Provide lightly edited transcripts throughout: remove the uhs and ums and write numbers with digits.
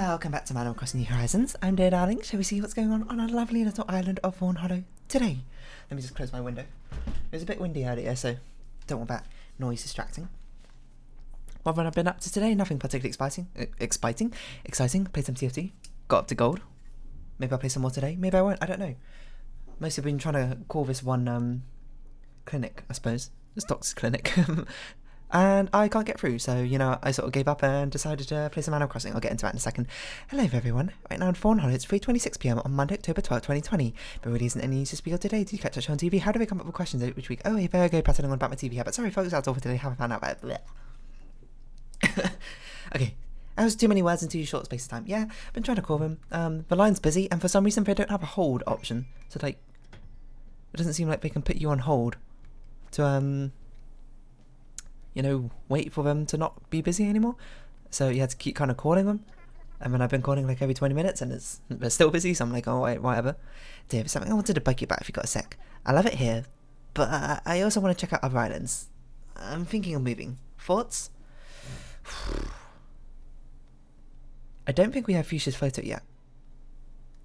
Welcome back to Animal Crossing New Horizons. I'm dear darling. Shall we see what's going on our lovely little island of Fawnhollow today? Let me just close my window. It was a bit windy earlier, so don't want that noise distracting. What have I been up to today? Nothing particularly exciting. Played some TFT. Got up to gold. Maybe I'll play some more today. Maybe I won't. I don't know. Mostly been trying to call this one clinic, I suppose. This doctor's clinic. And I can't get through, so, you know, I sort of gave up and decided to play some Animal Crossing. I'll get into that in a second. Hello, everyone. Right now in Fawnhollow, it's 3:26pm on Monday, October 12th, 2020. There really isn't any news to speak of today. Did you catch that show on TV? How do we come up with questions each week? Oh, hey, there I go, prattling on about my TV habit. Sorry, folks, that's all for today. Haven't found out about it. Okay. That was too many words in too short space of time. Yeah, I've been trying to call them. The line's busy, and for some reason they don't have a hold option. So, like, it doesn't seem like they can put you on hold to, you know, wait for them to not be busy anymore. So you had to keep kind of calling them. And then I've been calling like every 20 minutes and they're still busy. So I'm like, oh, wait, whatever. Dave, there's something I wanted to bug you about if you got a sec. I love it here, but I also want to check out other islands. I'm thinking of moving. Thoughts? I don't think we have Fuchsia's photo yet.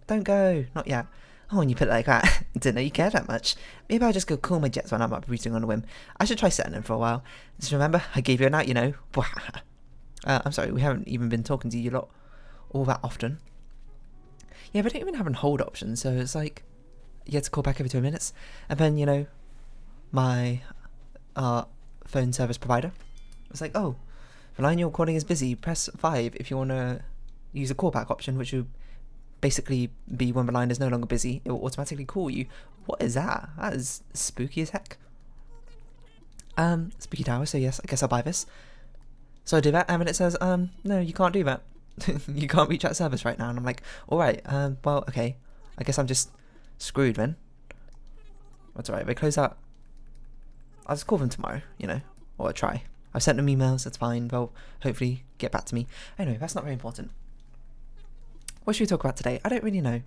Don't go. Not yet. Oh, when you put it like that, didn't know you cared that much. Maybe I'll just go cool my jets when I'm uprooting on a whim. I should try setting them for a while. Just remember, I gave you a night, you know. I'm sorry, we haven't even been talking to you lot all that often. Yeah, but I don't even have a hold option, so it's like, you have to call back every 2 minutes. And then, you know, my phone service provider was like, oh, the line you're calling is busy. Press 5 if you want to use a callback option, which will basically be when the line is no longer busy, it will automatically call you. What is that? That is spooky as heck. Spooky tower, so yes, I guess I'll buy this. So I do that, and then it says, no, you can't do that. You can't reach that service right now. And I'm like, alright, well, okay. I guess I'm just screwed then. That's alright, they close out. I'll just call them tomorrow, you know, or I'll try. I've sent them emails, that's fine, they'll hopefully get back to me. Anyway, that's not very important. What should we talk about today? I don't really know.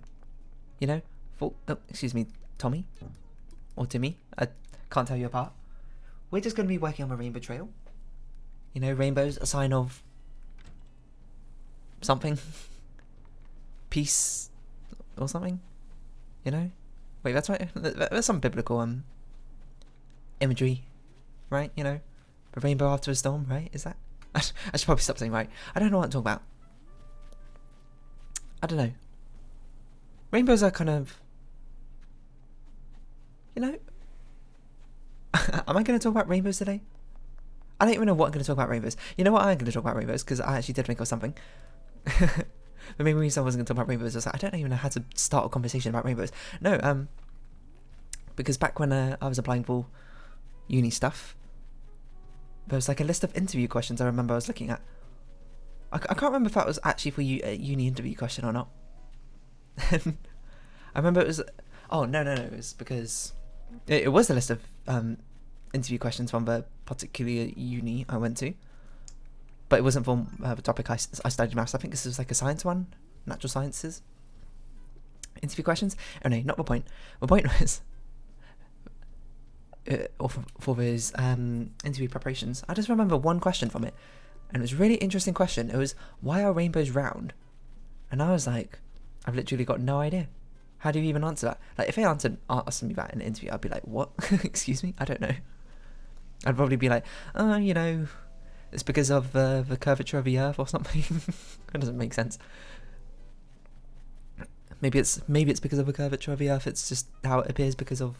You know? Oh, excuse me, Tommy? Or Timmy? I can't tell you apart. We're just going to be working on a rainbow trail. You know, rainbow's a sign of something. Peace or something. You know? Wait, that's right. There's some biblical imagery, right? You know? The rainbow after a storm, right? Is that? I should probably stop saying right. I don't know what I'm talking about. I don't know. Rainbows are kind of, you know, am I going to talk about rainbows today? I don't even know what I'm going to talk about rainbows. You know what, I'm going to talk about rainbows, because I actually did think of something. The main reason I wasn't going to talk about rainbows was like, I don't even know how to start a conversation about rainbows. No, because back when I was applying for uni stuff, there was like a list of interview questions I remember I was looking at. I can't remember if that was actually for a uni interview question or not. I remember it was... Oh, no, it was because... It was the list of interview questions from the particular uni I went to. But it wasn't from the topic I studied maths. I think this was like a science one. Natural sciences. Interview questions. Oh no, not the point. The point was... for those interview preparations, I just remember one question from it. And it was a really interesting question. It was, why are rainbows round? And I was like, I've literally got no idea. How do you even answer that? Like, if they asked me that in an interview, I'd be like, what? Excuse me? I don't know. I'd probably be like, oh, you know, it's because of the curvature of the Earth or something. That doesn't make sense. Maybe it's because of the curvature of the Earth. It's just how it appears because of...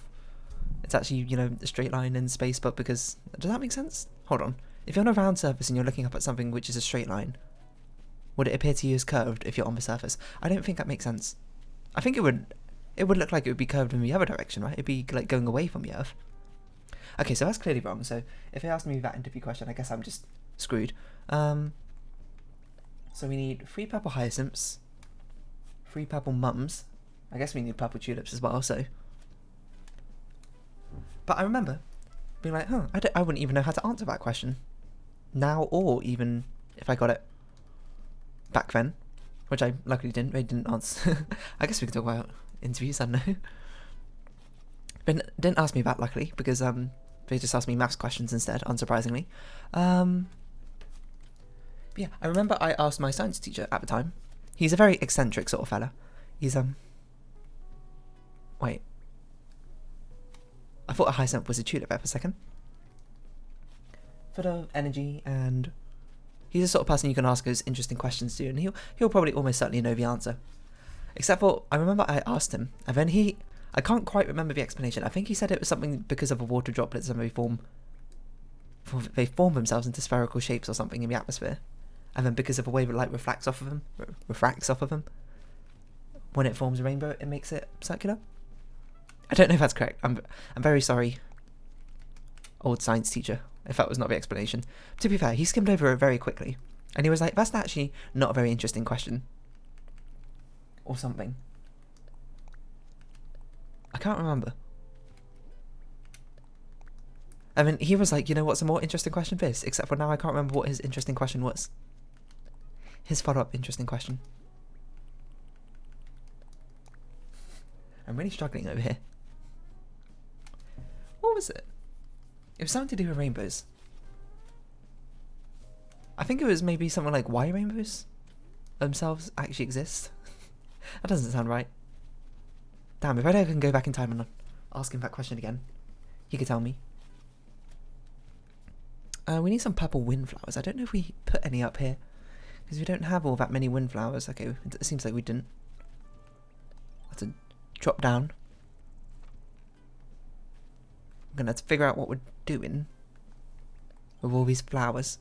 It's actually, you know, a straight line in space, but because... Does that make sense? Hold on. If you're on a round surface and you're looking up at something which is a straight line, would it appear to you as curved if you're on the surface? I don't think that makes sense. I think it would look like it would be curved in the other direction, right? It'd be like going away from the Earth. Okay, so that's clearly wrong. So if they asked me that interview question, I guess I'm just screwed. So we need 3 purple hyacinths, 3 purple mums. I guess we need purple tulips as well, so... But I remember being like, huh, I wouldn't even know how to answer that question. Now, or even if I got it back then, which I luckily didn't. They didn't answer. I guess we could talk about interviews, I don't know. But didn't ask me that, luckily, because they just asked me maths questions instead, unsurprisingly. But yeah, I remember I asked my science teacher at the time, He's a very eccentric sort of fella. He's, wait. I thought a hyacinth was a tulip there for a second. Full of energy, and he's the sort of person you can ask those interesting questions to, and he'll probably almost certainly know the answer. Except for, I remember I asked him, and then I can't quite remember the explanation. I think he said it was something because of the water droplets and they form themselves into spherical shapes or something in the atmosphere. And then because of the way the light refracts off of them, when it forms a rainbow, it makes it circular. I don't know if that's correct. I'm very sorry, old science teacher, if that was not the explanation. To be fair, he skimmed over it very quickly, and he was like, that's actually not a very interesting question. Or something. I can't remember. I mean, he was like, you know what's a more interesting question for this? Except for now I can't remember what his interesting question was. His follow-up interesting question. I'm really struggling over here. What was it? It was something to do with rainbows. I think it was maybe something like why rainbows themselves actually exist. That doesn't sound right. Damn, if I can go back in time and ask him that question again, he could tell me. We need some purple windflowers. I don't know if we put any up here, because we don't have all that many windflowers. Okay, it seems like we didn't. Have to drop down. I'm gonna have to figure out what we're doing with all these flowers,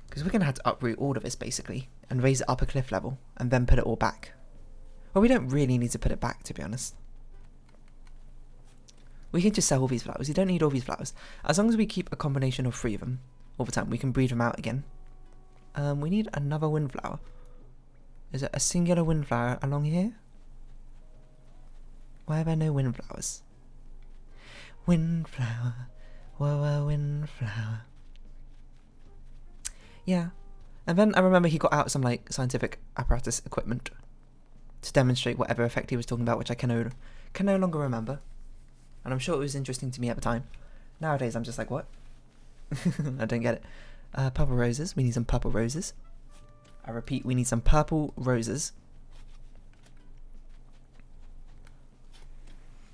because we're gonna have to uproot all of this basically and raise it up a cliff level and then put it all back. Well, we don't really need to put it back, to be honest. We can just sell all these flowers. You don't need all these flowers. As long as we keep a combination of 3 of them all the time, we can breed them out again. We need another windflower. Is it a singular windflower along here? Why are there no windflowers? Windflower, whoa, windflower. Yeah. And then I remember he got out some like scientific apparatus equipment to demonstrate whatever effect he was talking about, which I can no longer remember. And I'm sure it was interesting to me at the time. Nowadays I'm just like, what? I don't get it. Purple roses. We need some purple roses. I repeat, we need some purple roses.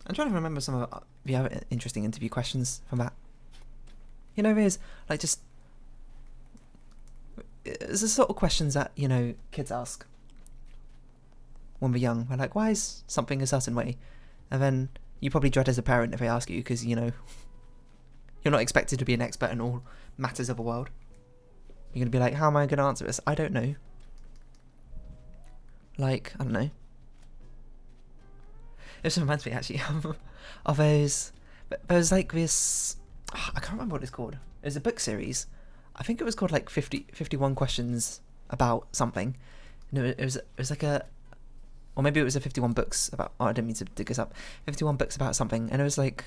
I'm trying to remember some of the other interesting interview questions from that. You know, there's like just... It's the sort of questions that, you know, kids ask when we're young. We're like, why is something a certain way? And then you probably dread as a parent if they ask you, because, you know, you're not expected to be an expert in all matters of the world. You're going to be like, how am I going to answer this? I don't know. Like, I don't know. This reminds me, actually, of those... There's like this... I can't remember what it's called. It was a book series. I think it was called like 51 questions about something. No, it was like a... Or maybe it was a 51 books about... Oh, I didn't mean to dig this up. 51 books about something. And it was like...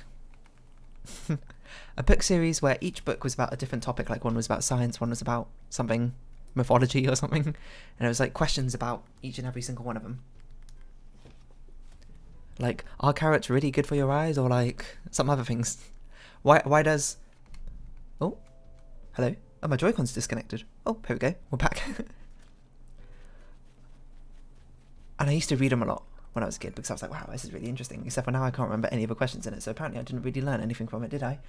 a book series where each book was about a different topic. Like one was about science, one was about something, mythology or something. And it was like questions about each and every single one of them. Like, are carrots really good for your eyes? Or like some other things. Why does... Oh, hello. Oh, my Joy-Con's disconnected. Oh, here we go. We're back. And I used to read them a lot when I was a kid, because I was like, wow, this is really interesting. Except for now I can't remember any of the questions in it, so apparently I didn't really learn anything from it, did I?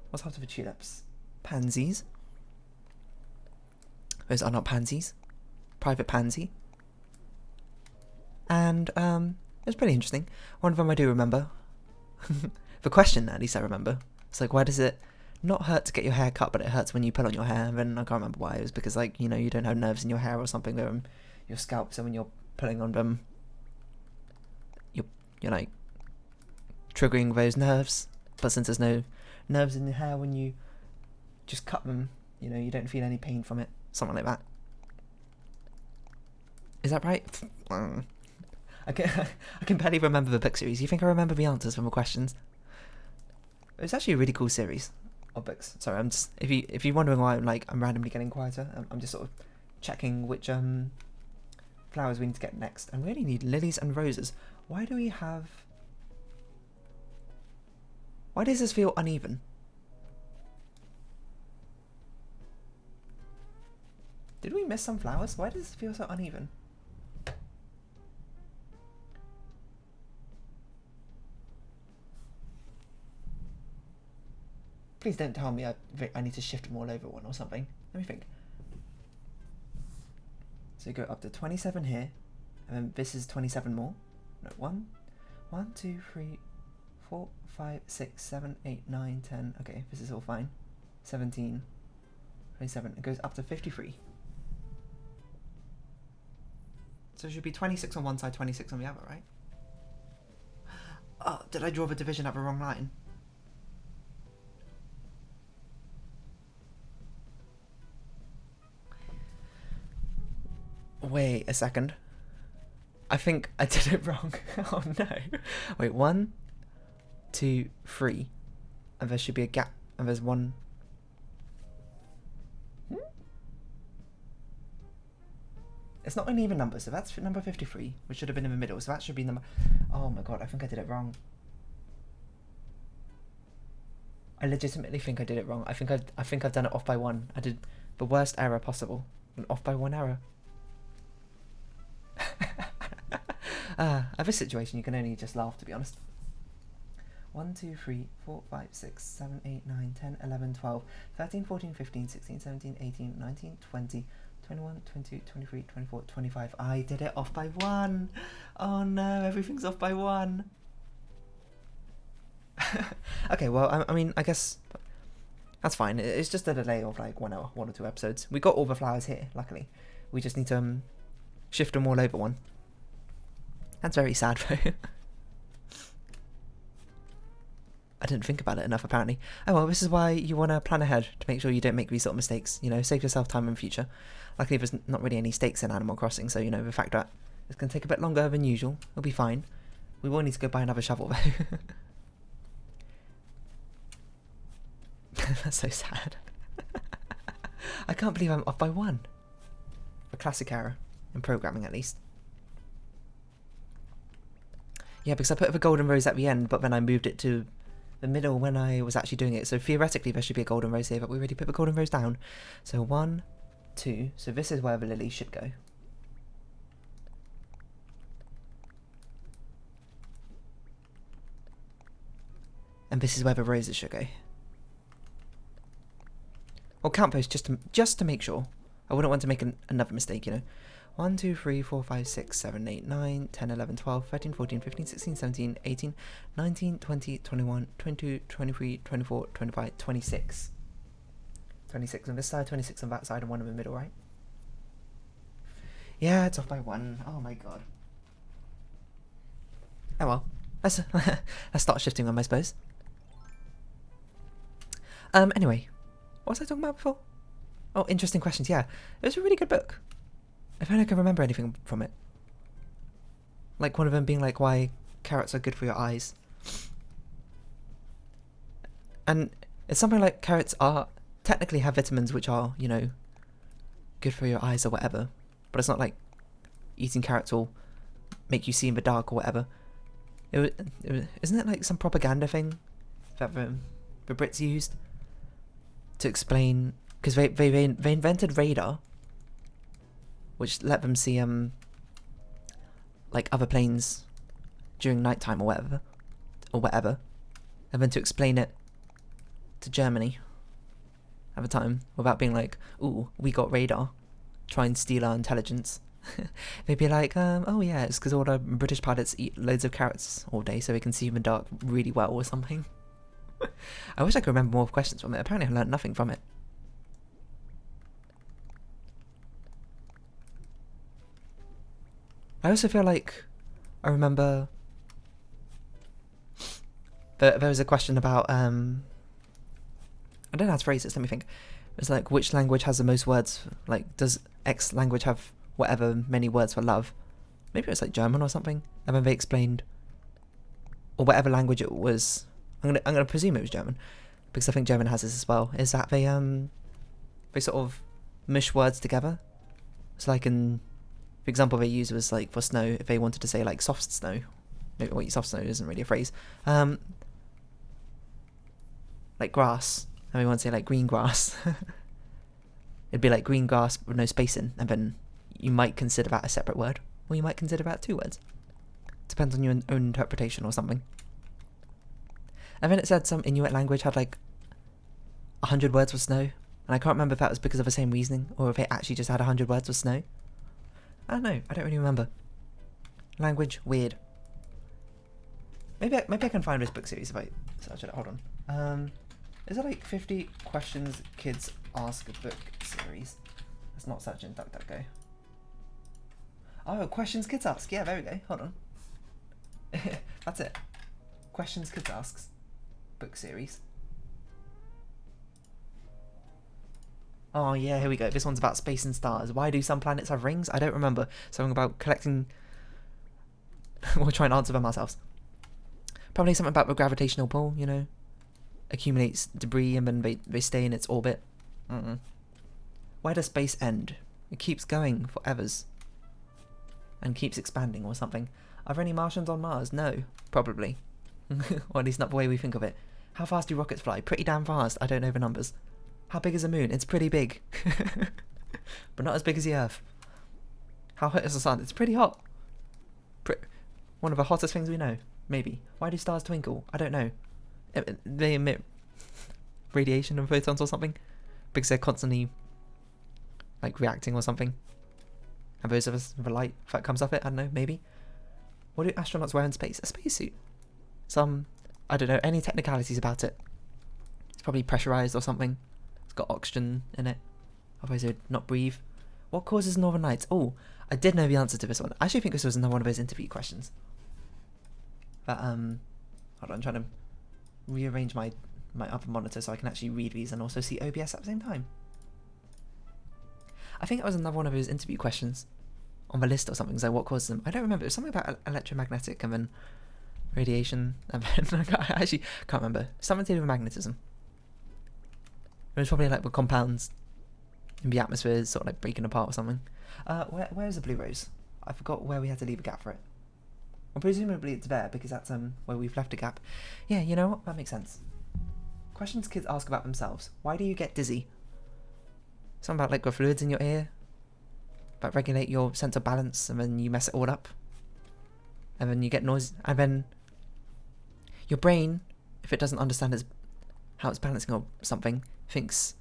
What's after the tulips? Pansies. Those are not pansies. Private pansy. And, it was pretty interesting. One of them I do remember. The question, at least I remember. It's like, why does it not hurt to get your hair cut, but it hurts when you pull on your hair? And then I can't remember why. It was because, like, you know, you don't have nerves in your hair or something. They're in your scalp, so when you're pulling on them, you're like triggering those nerves. But since there's no nerves in the hair when you just cut them, you know, you don't feel any pain from it. Something like that. Is that right? I can barely remember the book series. You think I remember the answers from the questions? It's actually a really cool series of books. Sorry, I'm just if you're wondering why I'm randomly getting quieter, I'm just sort of checking which flowers we need to get next. And we only need lilies and roses. Why do we have... Why does this feel uneven? Did we miss some flowers? Why does this feel so uneven? Please don't tell me I need to shift them all over one or something. Let me think. So you go up to 27 here, and then this is 27 more. No, 1, 2, 3, 4, 5, 6, 7, 8, 9, 10. Okay, this is all fine. 17, 27. It goes up to 53. So it should be 26 on one side, 26 on the other, right? Oh, did I draw the division up the wrong line? Wait a second. I think I did it wrong. Oh no. Wait, 1, 2, 3. And there should be a gap. And there's 1. It's not an even number, so that's number 53, which should have been in the middle. So that should be number... Oh my god, I think I did it wrong. I legitimately think I did it wrong. I think I've done it off by 1. I did the worst error possible. An off by 1 error. At this situation, you can only just laugh, to be honest. 1, 2, 3, 4, 5, 6, 7, 8, 9, 10, 11, 12, 13, 14, 15, 16, 17, 18, 19, 20, 21, 22, 23, 24, 25. I did it off by 1. Oh no, everything's off by 1. Okay, well, I mean, I guess that's fine. It's just a delay of like 1 hour, 1 or 2 episodes. We got all the flowers here, luckily. We just need to shift them all over one. That's very sad though. I didn't think about it enough, apparently. Oh well, this is why you want to plan ahead, to make sure you don't make these sort of mistakes. You know, save yourself time in future. Luckily, there's not really any stakes in Animal Crossing, so, you know, the fact that it's going to take a bit longer than usual, it'll be fine. We will need to go buy another shovel, though. That's so sad. I can't believe I'm off by 1. A classic error, in programming at least. Yeah, because I put the golden rose at the end, but then I moved it to the middle when I was actually doing it. So theoretically there should be a golden rose here, but we already put the golden rose down. So 1, 2, so this is where the lily should go. And this is where the roses should go. Or count those just to make sure. I wouldn't want to make another mistake, you know. 1, 2, 3, 4, 5, 6, 7, 8, 9, 10, 11, 12, 13, 14, 15, 16, 17, 18, 19, 20, 21, 22, 23, 24, 25, 26. 26 on this side, 26 on that side, and 1 in the middle, right? Yeah, it's off by 1. Oh my god. Oh well. Let's start shifting them, I suppose. Anyway. What was I talking about before? Oh, interesting questions, yeah. It was a really good book. If only I can remember anything from it. Like one of them being like why carrots are good for your eyes. And it's something like carrots are technically have vitamins which are, you know, good for your eyes or whatever. But it's not like eating carrots will make you see in the dark or whatever. Isn't it like some propaganda thing that the Brits used to explain, because they invented radar, which let them see like other planes during nighttime or whatever, and then to explain it to Germany at the time without being like, ooh, we got radar, try and steal our intelligence. They'd be like, oh yeah, it's because all the British pilots eat loads of carrots all day so they can see in the dark really well or something. I wish I could remember more questions from it. Apparently I learned nothing from it. I also feel like I remember there was a question about I don't know how to phrase this, let me think. It's like, which language has the most words? Like, does X language have whatever many words for love? Maybe it was like German or something. And then they explained, or whatever language it was. I'm gonna presume it was German, because I think German has this as well. Is that they sort of mush words together. So like the example they used was like for snow, if they wanted to say like soft snow. Maybe wait, soft snow isn't really a phrase. Like grass, and we want to say like green grass. It'd be like green grass with no space in, and then you might consider that a separate word, or you might consider that 2 words. Depends on your own interpretation or something. And then it said some Inuit language had like 100 words for snow, and I can't remember if that was because of the same reasoning, or if it actually just had 100 words for snow. I don't know, I don't really remember. Language, weird. Maybe I can find this book series if I search it. Hold on. Is it like 50 questions kids ask book series? Let's not search in DuckDuckGo. Oh, questions kids ask. Yeah, there we go. Hold on. That's it. Questions kids asks book series. Oh yeah, here we go. This one's about space and stars. Why do some planets have rings? I don't remember. Something about collecting... We'll try and answer them ourselves. Probably something about the gravitational pull, you know. Accumulates debris and then they stay in its orbit. Where does space end? It keeps going for evers. And keeps expanding or something. Are there any Martians on Mars? No, probably. Or at least not the way we think of it. How fast do rockets fly? Pretty damn fast. I don't know the numbers. How big is the moon? It's pretty big. But not as big as the Earth. How hot is the sun? It's pretty hot. One of the hottest things we know. Maybe. Why do stars twinkle? I don't know. They emit radiation and photons or something. Because they're constantly like reacting or something. And those of us with the light that comes off it, I don't know, maybe. What do astronauts wear in space? A spacesuit. I don't know, any technicalities about it. It's probably pressurized or something. It's got oxygen in it. Otherwise it would not breathe. What causes northern lights? Oh, I did know the answer to this one. I actually think this was another one of those interview questions. But, hold on, I'm trying to rearrange my other monitor so I can actually read these and also see OBS at the same time. I think it was another one of those interview questions on the list or something, so what causes them? I don't remember. It was something about electromagnetic and then radiation, and then I actually can't remember. Something to do with magnetism. It was probably like the compounds in the atmosphere sort of like breaking apart or something. Where's the blue rose? I forgot where we had to leave a gap for it. Well, presumably it's there because that's where we've left a gap. Yeah, you know what? That makes sense. Questions kids ask about themselves. Why do you get dizzy? Something about like the fluids in your ear. But regulate your sense of balance and then you mess it all up. And then you get noise. And then your brain, if it doesn't understand how it's balancing or something, thinks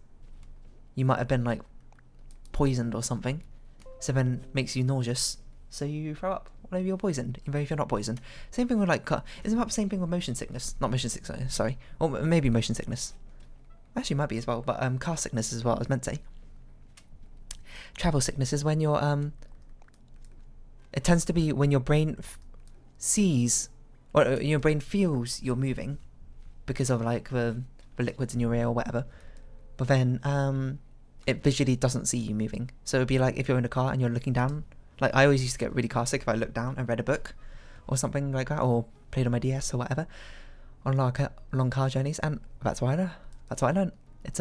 you might have been like poisoned or something. So then makes you nauseous. So you throw up whenever you're poisoned, even if you're not poisoned. Same thing with like, isn't that the same thing with motion sickness? Not motion sickness, sorry. Or maybe motion sickness. Actually might be as well, but car sickness is what I was meant to say. Travel sickness is when you're, it tends to be when your brain sees, or your brain feels you're moving because of like the liquids in your ear or whatever. But then it visually doesn't see you moving. So it'd be like if you're in a car and you're looking down. Like I always used to get really car sick if I looked down and read a book or something like that, or played on my DS or whatever on long car journeys, and that's why I learned. It's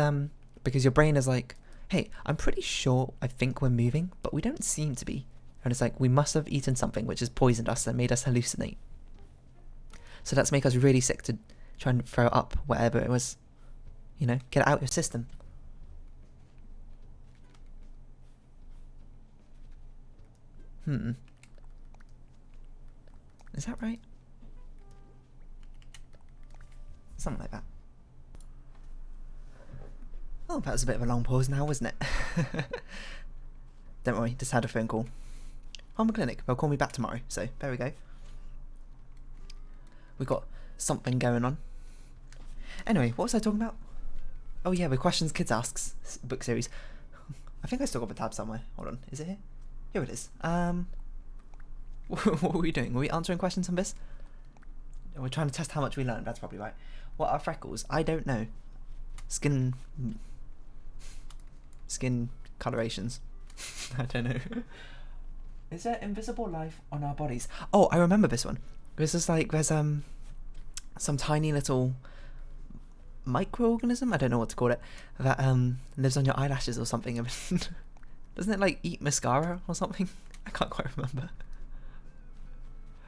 because your brain is like, hey, I'm pretty sure I think we're moving, but we don't seem to be. And it's like, we must have eaten something which has poisoned us and made us hallucinate. So that's make us really sick to try and throw up whatever it was, you know, get it out of your system. Is that right? Something like that. Oh, that was a bit of a long pause now, wasn't it? Don't worry, just had a phone call. Home clinic, they'll call me back tomorrow, so there we go. We've got something going on. Anyway, what was I talking about? Oh yeah, the questions kids asks book series. I think I still got the tab somewhere. Hold on, is it here? Here it is. What were we doing? Were we answering questions on this? We're trying to test how much we learned, that's probably right. What are freckles? I don't know. Skin colorations. I don't know. Is there invisible life on our bodies? Oh, I remember this one. This is like, there's some tiny little microorganism, I don't know what to call it, that lives on your eyelashes or something. Doesn't it like eat mascara or something? I can't quite remember.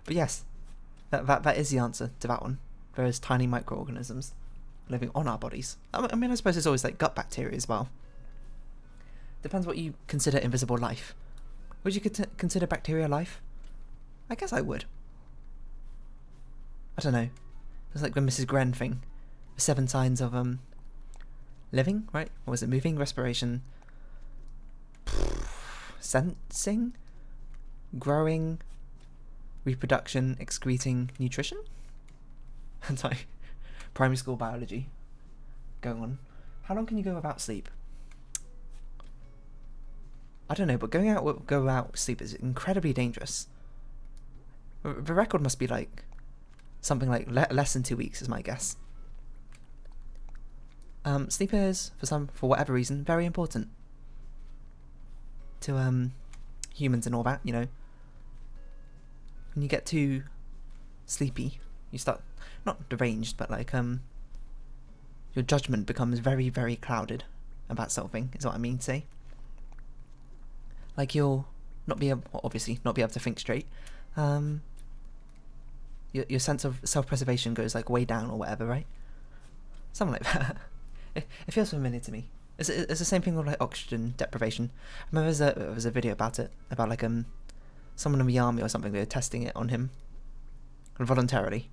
But yes, that is the answer to that one. There is tiny microorganisms living on our bodies. I mean, I suppose it's always like gut bacteria as well. Depends what you consider invisible life. Would you consider bacteria life? I guess I would. I don't know. It's like the Mrs. Gren thing. The 7 signs of living, right? Or was it moving, respiration, sensing, growing, reproduction, excreting, nutrition? That's like primary school biology going on. How long can you go without sleep? I don't know, but go out sleep is incredibly dangerous. The record must be like something like less than 2 weeks is my guess. Sleep is, for whatever reason, very important to humans and all that, you know. When you get too sleepy, you start, not deranged, but like your judgment becomes very, very clouded about something, is what I mean to say. Like you'll obviously not be able to think straight. Your sense of self-preservation goes like way down or whatever, right? Something like that. It feels familiar to me. It's the same thing with like oxygen deprivation. I remember there was a video about it, about like someone in the army or something. They were testing it on him voluntarily,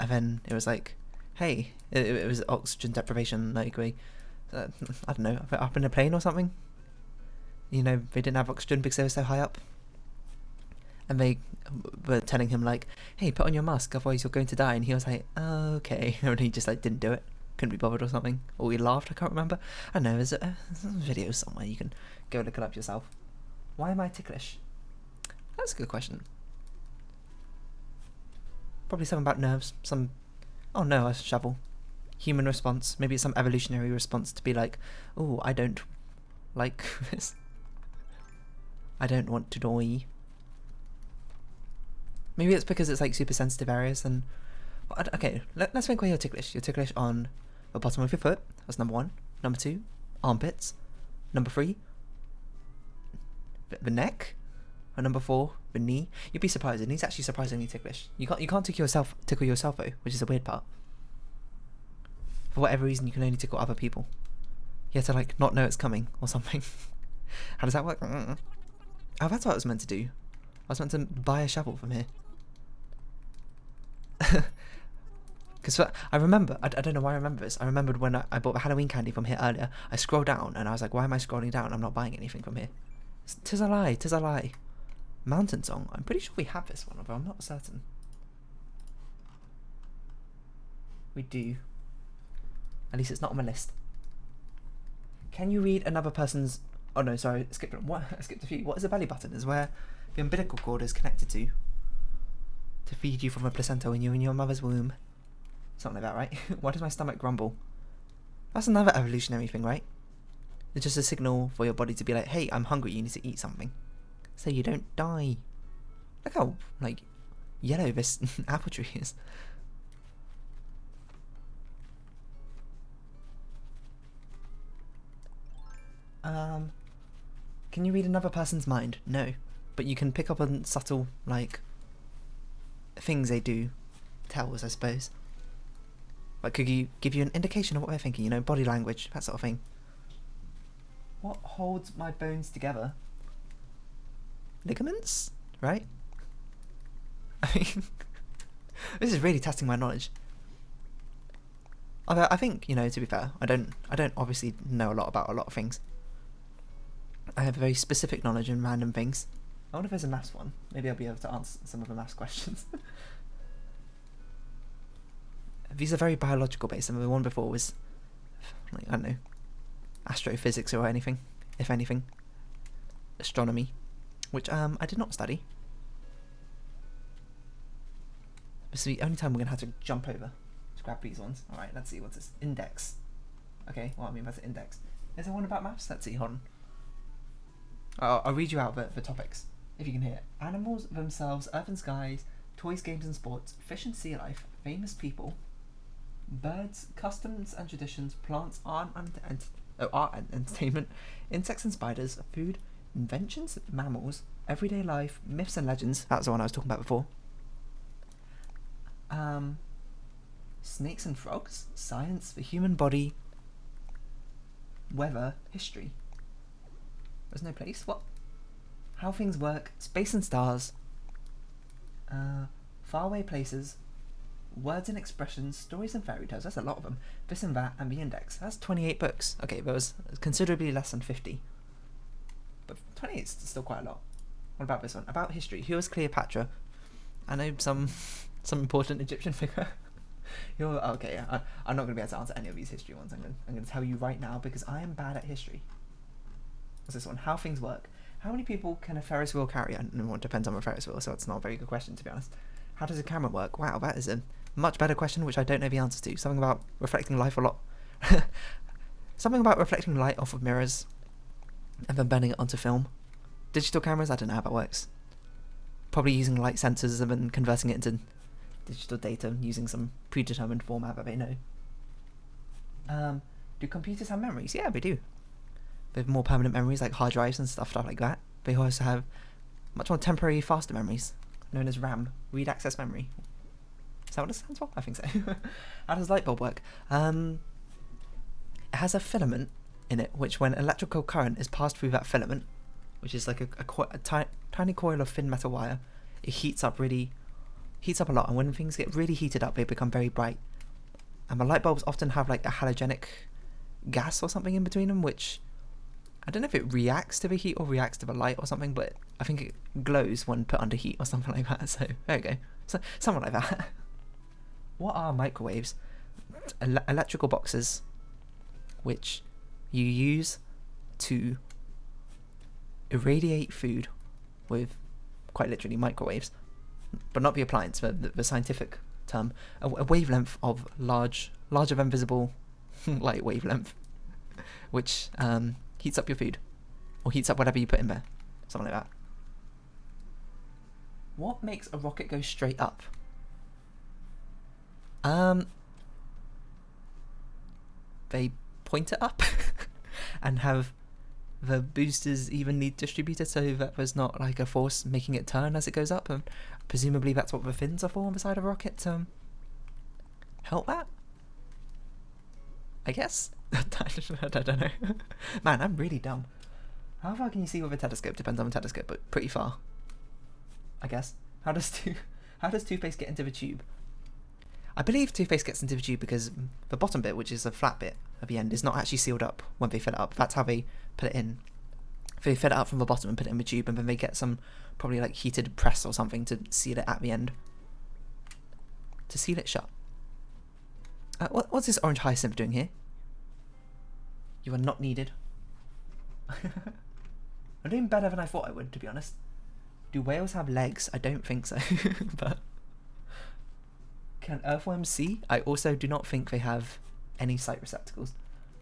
and then it was like, hey, it was oxygen deprivation. Like I don't know, up in a plane or something. You know, they didn't have oxygen because they were so high up. And they were telling him like, hey, put on your mask, otherwise you're going to die. And he was like, oh, okay. And he just like didn't do it. Couldn't be bothered or something. Or he laughed, I can't remember. I don't know, there's a video somewhere. You can go look it up yourself. Why am I ticklish? That's a good question. Probably something about nerves. Oh no, a shovel. Human response. Maybe it's some evolutionary response to be like, oh, I don't like this. I don't want to die. Maybe it's because it's like super sensitive areas and... Okay, let's think where you're ticklish. You're ticklish on the bottom of your foot. That's number 1. Number 2, armpits. Number 3, the neck. And number 4, the knee. You'd be surprised. The knee's actually surprisingly ticklish. You can't tickle yourself though, which is the weird part. For whatever reason, you can only tickle other people. You have to like not know it's coming or something. How does that work? Oh, that's what I was meant to do. I was meant to buy a shovel from here. Because I remember, I don't know why I remember this. I remembered when I bought the Halloween candy from here earlier. I scrolled down and I was like, why am I scrolling down? I'm not buying anything from here. Tis a lie, tis a lie. Mountain Song. I'm pretty sure we have this one, but I'm not certain. We do. At least it's not on my list. Can you read another person's... Oh no, sorry, I skipped a few. What is a belly button? Is where the umbilical cord is connected to feed you from a placenta when you're in your mother's womb. Something like that, right? Why does my stomach grumble? That's another evolutionary thing, right? It's just a signal for your body to be like, hey, I'm hungry, you need to eat something. So you don't die. Look how, like, yellow this apple tree is. Can you read another person's mind? No. But you can pick up on subtle, like, things they do, tells, I suppose. Like, could you give you an indication of what they're thinking, you know, body language, that sort of thing. What holds my bones together? Ligaments? Right? I mean, this is really testing my knowledge. Although I think, you know, to be fair, I don't obviously know a lot about a lot of things. I have very specific knowledge in random things. I wonder if there's a maths one. Maybe I'll be able to answer some of the maths questions. These are very biological based, and the one before was, like, I don't know, astrophysics or anything, if anything. Astronomy, which I did not study. This is the only time we're going to have to jump over to grab these ones. Alright, let's see, what's this? Index. Okay, what I mean by the index. Is there one about maths? Let's see, hold on. I'll read you out the topics, if you can hear it. Animals themselves, earth and skies, toys, games and sports, fish and sea life, famous people, birds, customs and traditions, plants, art and entertainment, insects and spiders, food, inventions, mammals, everyday life, myths and legends. That was the one I was talking about before. Snakes and frogs, science, the human body, weather, history. There's no place. What? How things work. Space and stars. Faraway places. Words and expressions. Stories and fairy tales. That's a lot of them. This and that and the index. That's 28 books. Okay, there was considerably less than 50. But 28 is still quite a lot. What about this one? About history. Who was Cleopatra? I know some important Egyptian figure. Okay, yeah. I'm not going to be able to answer any of these history ones. I'm going to tell you right now because I am bad at history. What's this one? How things work. How many people can a Ferris wheel carry? I know it depends on a Ferris wheel, so it's not a very good question, to be honest. How does a camera work? Wow, that is a much better question, which I don't know the answer to. Something about reflecting light a lot. Something about reflecting light off of mirrors and then burning it onto film. Digital cameras? I don't know how that works. Probably using light sensors and then converting it into digital data using some predetermined format that they know. Do computers have memories? Yeah, they do. They have more permanent memories like hard drives and stuff like that. They also have much more temporary, faster memories, known as RAM, read access memory. Is that what it stands for? I think so. How does Lightbulb work? It has a filament in it, which when electrical current is passed through that filament, which is like a tiny coil of thin metal wire, it heats up a lot, and when things get really heated up, they become very bright. And the light bulbs often have like a halogenic gas or something in between them, which I don't know if it reacts to the heat or reacts to the light or something, but I think it glows when put under heat or something like that. So there you go. So something like that. What are microwaves? Electrical boxes which you use to irradiate food with, quite literally, microwaves, but not the appliance, but the scientific term, a wavelength of larger than visible light wavelength, which heats up your food, or heats up whatever you put in there, something like that. What makes a rocket go straight up? They point it up and have the boosters evenly distributed so that there's not like a force making it turn as it goes up, and presumably that's what the fins are for on the side of a rocket to help that, I guess. I don't know. Man, I'm really dumb. How far can you see with a telescope? Depends on the telescope, but pretty far, I guess. How does toothpaste get into the tube? I believe toothpaste gets into the tube because the bottom bit, which is a flat bit at the end, is not actually sealed up when they fill it up. That's how they put it in. They fill it up from the bottom and put it in the tube, and then they get some probably like heated press or something to seal it at the end. To seal it shut. What's this orange hyacinth doing here? You are not needed. I'm doing better than I thought I would, to be honest. Do whales have legs? I don't think so. But can earthworms see? I also do not think they have any sight receptacles.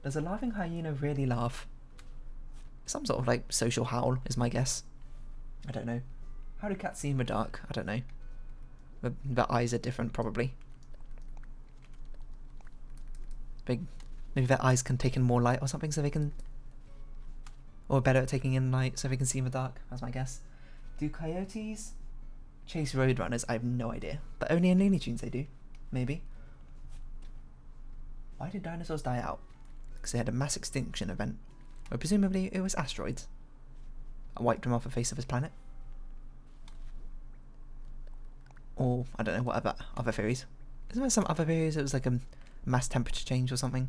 Does a laughing hyena really laugh? Some sort of like social howl is my guess. I don't know. How do cats see in the dark? I don't know. The eyes are different, probably. Maybe their eyes can take in more light or something, so they can, or better at taking in light so they can see in the dark. That's my guess. Do coyotes chase roadrunners? I have no idea, but only in Looney Tunes they do. Maybe. Why did dinosaurs die out? Because they had a mass extinction event, or presumably it was asteroids that wiped them off the face of this planet. Or I don't know what other theories. Isn't there some other theories? It was like a mass temperature change or something.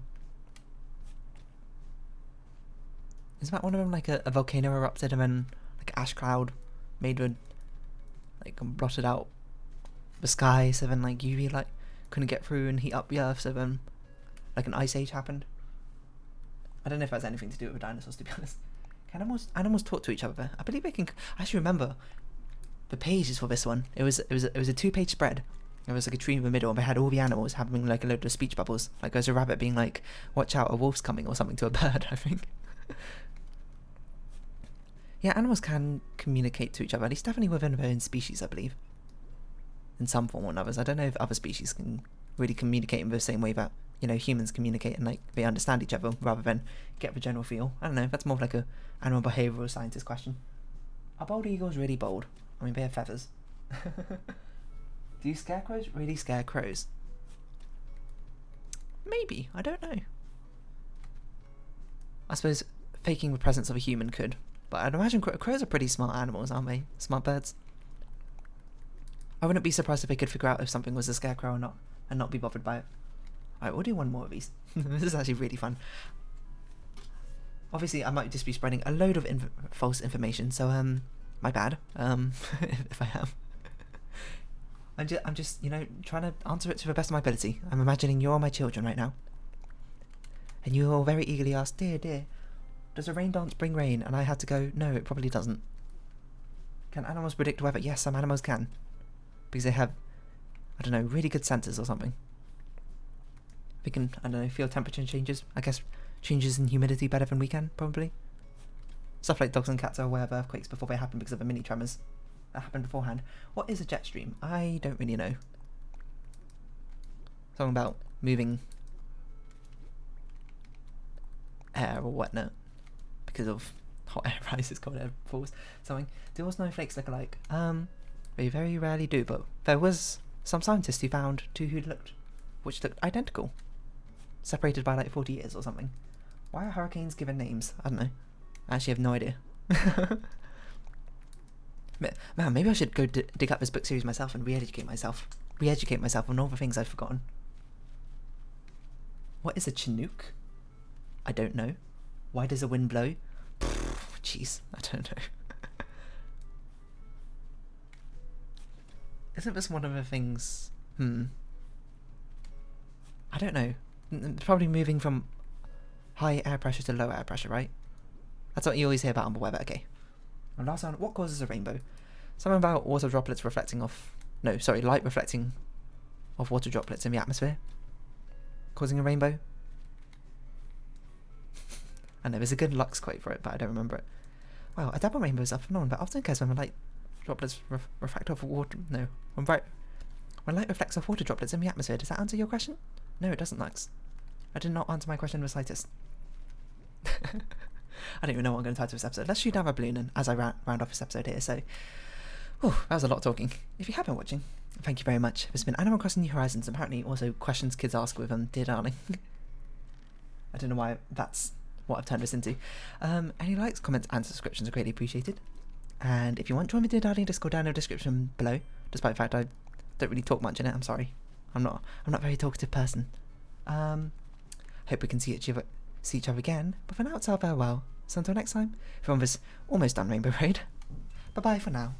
Isn't that one of them, like a volcano erupted and then like ash cloud made would like blotted out the sky, so then like UV light couldn't get through and heat up the earth, so then like an ice age happened. I don't know if that has anything to do with dinosaurs, to be honest. Can animals talk to each other? I believe they can. I actually remember the pages for this one. It was a 2-page spread. There was like a tree in the middle, and they had all the animals having like a load of speech bubbles. Like there's a rabbit being like, "Watch out, a wolf's coming," or something to a bird, I think. Yeah, animals can communicate to each other, at least definitely within their own species, I believe. In some form or another. I don't know if other species can really communicate in the same way that, you know, humans communicate and like they understand each other rather than get the general feel. I don't know, that's more of like a animal behavioural scientist question. Are bald eagles really bold? I mean, they have feathers. Do scarecrows really scare crows? Maybe, I don't know. I suppose faking the presence of a human could, But I'd imagine crows are pretty smart animals, aren't they? Smart birds. I wouldn't be surprised if they could figure out if something was a scarecrow or not, and not be bothered by it. Alright, we'll do one more of these. This is actually really fun. Obviously, I might just be spreading a load of false information, so, my bad, if I am. I'm just, you know, trying to answer it to the best of my ability. I'm imagining you're all my children right now. And you all very eagerly ask, dear, does a rain dance bring rain? And I had to go, no, it probably doesn't. Can animals predict weather? Yes, some animals can. Because they have, I don't know, really good sensors or something. They can, I don't know, feel temperature changes. I guess changes in humidity better than we can, probably. Stuff like dogs and cats are aware of earthquakes before they happen because of the mini tremors that happened beforehand. What is a jet stream? I don't really know. Something about moving air or whatnot because of hot air rises, cold air falls, something. Do all snowflakes look alike? They very rarely do, but there was some scientists who found two which looked identical, separated by like 40 years or something. Why are hurricanes given names? I don't know. I actually have no idea. Man, maybe I should go dig up this book series myself and re-educate myself on all the things I've forgotten. What is a Chinook? I don't know. Why does the wind blow? Jeez, I don't know. Isn't this one of the things... I don't know. Probably moving from high air pressure to low air pressure, right? That's what you always hear about on the weather. Okay. And last one, what causes a rainbow? Something about water droplets reflecting off... No, sorry, light reflecting off water droplets in the atmosphere. Causing a rainbow. I know, there's a good Lux quote for it, but I don't remember it. Wow, a double rainbow is a phenomenon, but often occurs when light droplets reflect off water... No, when light reflects off water droplets in the atmosphere. Does that answer your question? No, it doesn't, Lux. I did not answer my question in the slightest. I don't even know what I'm going to title this episode. Let's shoot down a balloon and as I round off this episode here. So, that was a lot of talking. If you have been watching, thank you very much. This has been Animal Crossing New Horizons. Apparently also questions kids ask with Dear Darling. I don't know why that's what I've turned this into. Any likes, comments and subscriptions are greatly appreciated. And if you want, join me Dear Darling Discord down in the description below. Despite the fact I don't really talk much in it, I'm sorry. I'm not a very talkative person. Hope we can see each other again. But for now, it's our farewell. So until next time, from this almost done Rainbow Raid. Bye bye for now.